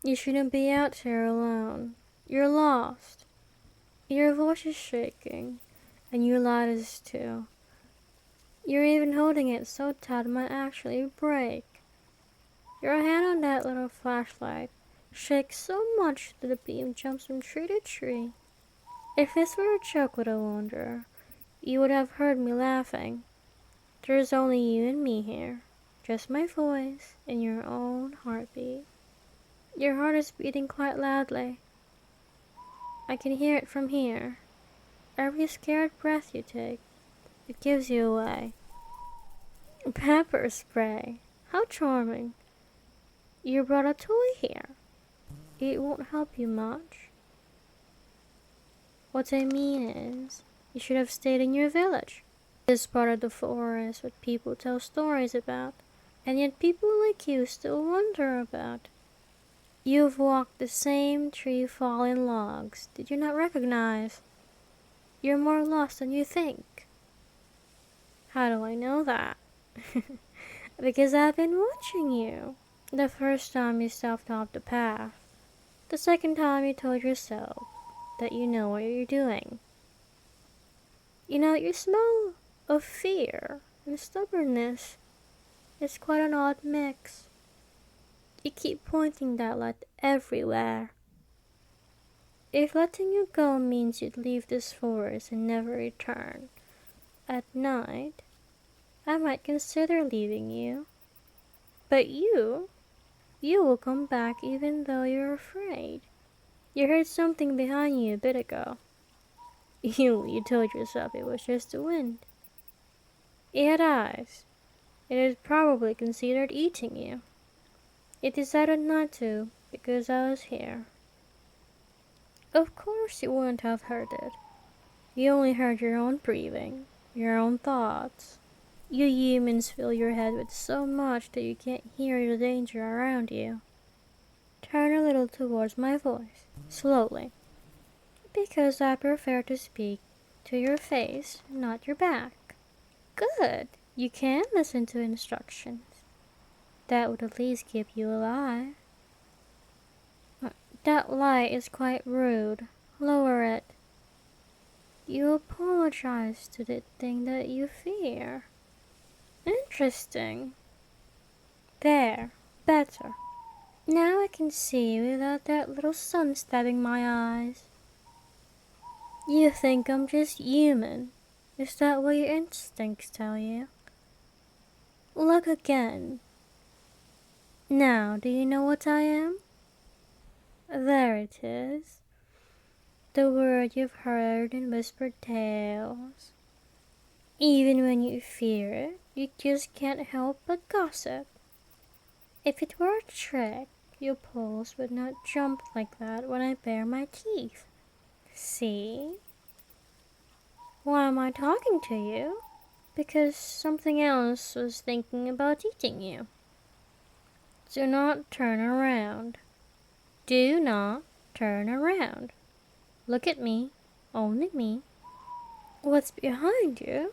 You shouldn't be out here alone. You're lost. Your voice is shaking, and your light is too. You're even holding it so tight it might actually break. Your hand on that little flashlight shakes so much that the beam jumps from tree to tree. If this were a joke, would I wonder, you would have heard me laughing. There's only you and me here, just my voice and your own heartbeat. Your heart is beating quite loudly. I can hear it from here. Every scared breath you take, it gives you away. Pepper spray. How charming. You brought a toy here. It won't help you much. What I mean is, you should have stayed in your village. This part of the forest what people tell stories about, and yet people like you still wonder about. You've walked the same tree fallen logs. Did you not recognize? You're more lost than you think. How do I know that? Because I've been watching you. The first time you stepped off the path. The second time you told yourself that you know what you're doing. You know, your smell of fear and stubbornness is quite an odd mix. You keep pointing that light everywhere. If letting you go means you'd leave this forest and never return at night, I might consider leaving you. But you will come back even though you're afraid. You heard something behind you a bit ago. You told yourself it was just the wind. It had eyes. It had probably considered eating you. It decided not to because I was here. Of course you wouldn't have heard it. You only heard your own breathing, your own thoughts. You humans fill your head with so much that you can't hear the danger around you. Turn a little towards my voice, slowly, because I prefer to speak to your face, not your back. Good, you can listen to instructions. That would at least keep you alive. That light is quite rude. Lower it. You apologize to the thing that you fear. Interesting. There, better. Now I can see without that little sun stabbing my eyes. You think I'm just human. Is that what your instincts tell you? Look again. Now, do you know what I am? There it is. The word you've heard in whispered tales. Even when you fear it, you just can't help but gossip. If it were a trick, your pulse would not jump like that when I bare my teeth. See? Why am I talking to you? Because something else was thinking about eating you. Do not turn around. Do not turn around. Look at me, only me. What's behind you?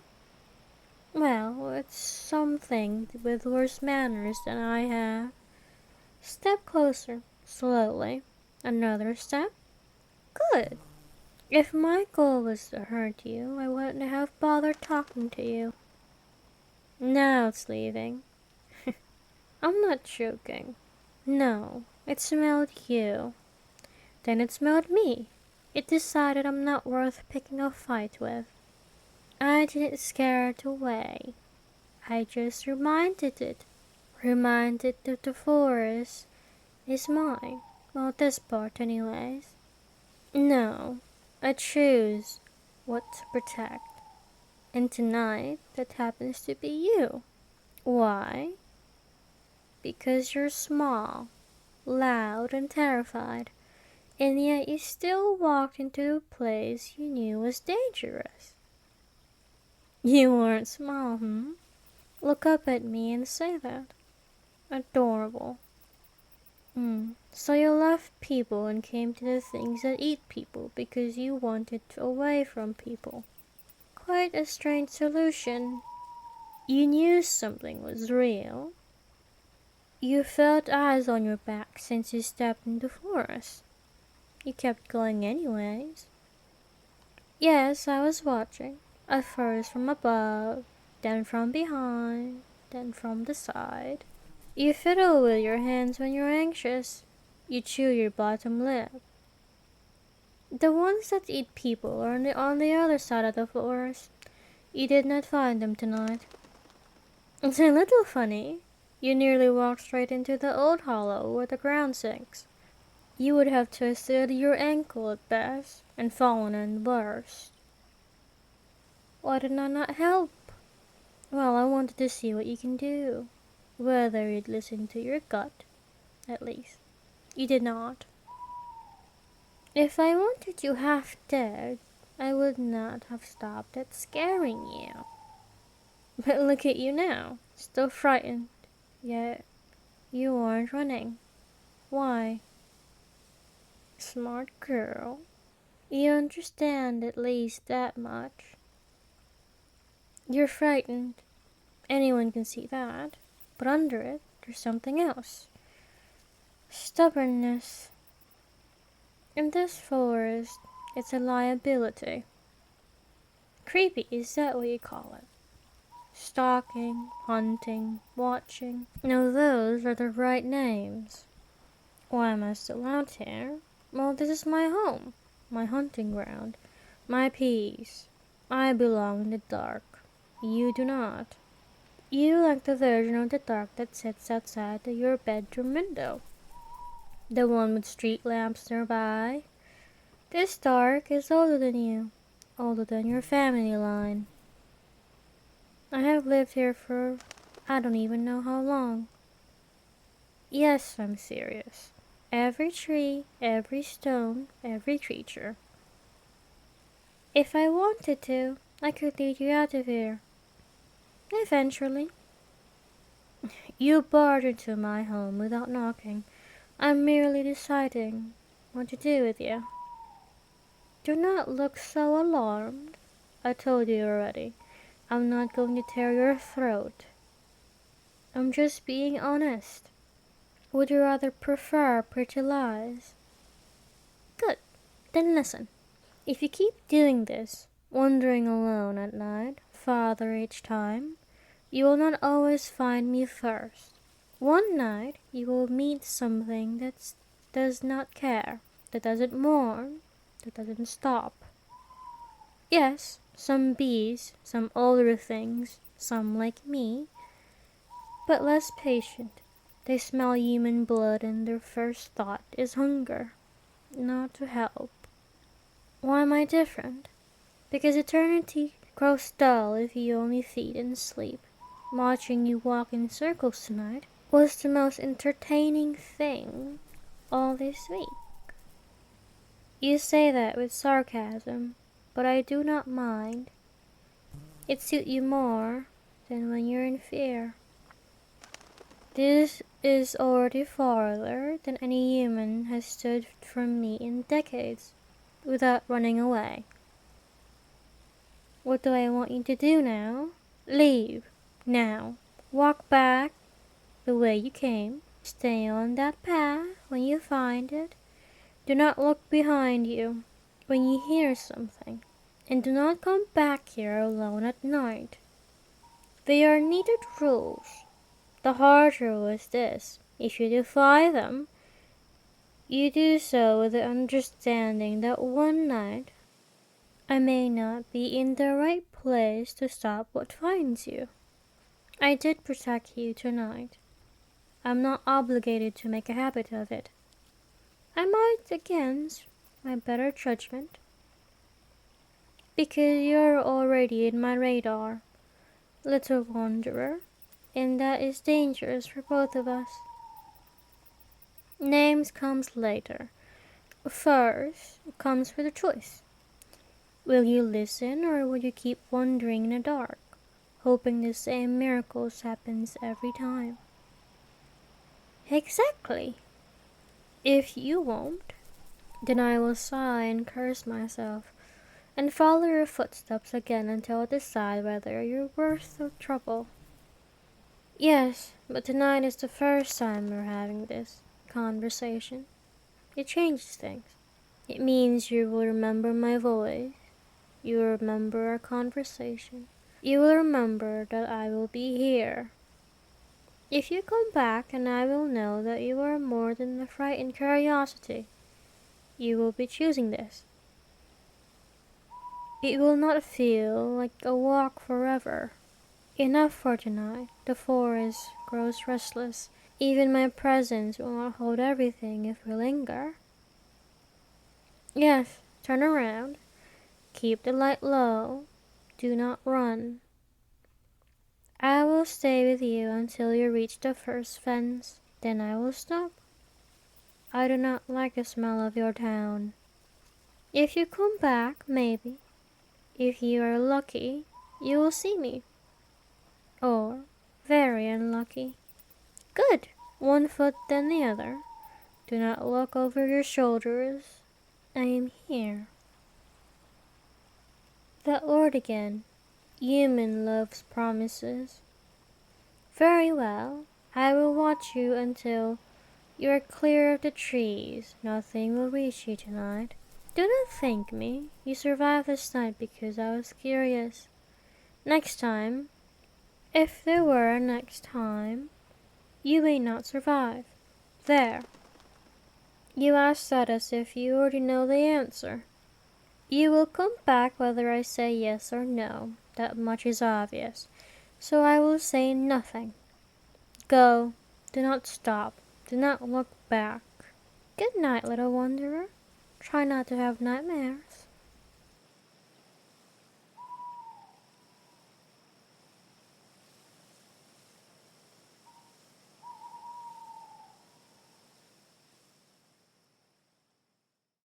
Well, it's something with worse manners than I have. Step closer, slowly. Another step. Good. If my goal was to hurt you, I wouldn't have bothered talking to you. Now it's leaving. I'm not joking. No, it smelled you. Then it smelled me. It decided I'm not worth picking a fight with. I didn't scare it away. I just reminded it that the forest is mine. Well, this part anyways. No, I choose what to protect. And tonight, that happens to be you. Why? Because you're small, loud, and terrified, and yet you still walked into a place you knew was dangerous. You weren't small, Look up at me and say that. Adorable. So you left people and came to the things that eat people because you wanted away from people. Quite a strange solution. You knew something was real. You felt eyes on your back since you stepped in the forest. You kept going anyways. Yes, I was watching. At first from above, then from behind, then from the side. You fiddle with your hands when you're anxious. You chew your bottom lip. The ones that eat people are on the other side of the forest. You did not find them tonight. It's a little funny. You nearly walked straight into the old hollow where the ground sinks. You would have twisted your ankle at best and fallen and burst. Why did I not help? Well, I wanted to see what you can do. Whether you'd listen to your gut, at least. You did not. If I wanted you half dead, I would not have stopped at scaring you. But look at you now, still frightened. Yet, you aren't running. Why? Smart girl. You understand at least that much. You're frightened. Anyone can see that. But under it, there's something else. Stubbornness. In this forest, it's a liability. Creepy, is that what you call it? Stalking, hunting, watching. No, those are the right names. Why am I still out here? Well, this is my home, my hunting ground, my peace. I belong in the dark. You do not. You like the version of the dark that sits outside your bedroom window. The one with street lamps nearby. This dark is older than you, older than your family line. I have lived here for I don't even know how long. Yes, I'm serious. Every tree, every stone, every creature. If I wanted to, I could lead you out of here. Eventually. You barred into my home without knocking. I'm merely deciding what to do with you. Do not look so alarmed. I told you already. I'm not going to tear your throat. I'm just being honest. Would you rather prefer pretty lies? Good. Then listen. If you keep doing this, wandering alone at night, farther each time, you will not always find me first. One night you will meet something that does not care, that doesn't mourn, that doesn't stop. Yes, some bees, some older things, some like me, but less patient. They smell human blood and their first thought is hunger, not to help. Why am I different? Because eternity grows dull if you only feed and sleep. Watching you walk in circles tonight was the most entertaining thing all this week. You say that with sarcasm, but I do not mind. It suits you more than when you're in fear. This is already farther than any human has stood from me in decades without running away. What do I want you to do now? Leave. Now. Walk back the way you came. Stay on that path when you find it. Do not look behind you when you hear something. And do not come back here alone at night. They are needed rules. The hard rule is this: if you defy them, you do so with the understanding that one night I may not be in the right place to stop what finds you. I did protect you tonight. I'm not obligated to make a habit of it. I might against my better judgment, because you're already in my radar, little wanderer, and that is dangerous for both of us. Names comes later. First comes with a choice. Will you listen or will you keep wandering in the dark, hoping the same miracles happens every time? Exactly. If you won't, then I will sigh and curse myself, and follow your footsteps again until I decide whether you're worth the trouble. Yes, but tonight is the first time we're having this conversation. It changes things. It means you will remember my voice. You will remember our conversation. You will remember that I will be here. If you come back, and I will know that you are more than a frightened curiosity, you will be choosing this. It will not feel like a walk forever. Enough for tonight. The forest grows restless. Even my presence will not hold everything if we linger. Yes, turn around. Keep the light low. Do not run. I will stay with you until you reach the first fence. Then I will stop. I do not like the smell of your town. If you come back, maybe. If you are lucky, you will see me. Or very unlucky. Good. One foot then the other. Do not look over your shoulders. I am here. That word again. Human loves promises. Very well. I will watch you until you are clear of the trees. Nothing will reach you tonight. Do not thank me. You survived this night because I was curious. Next time, if there were a next time, you may not survive. There. You ask that as if you already know the answer. You will come back whether I say yes or no. That much is obvious. So I will say nothing. Go. Do not stop. Do not look back. Good night, little wanderer. Try not to have nightmares.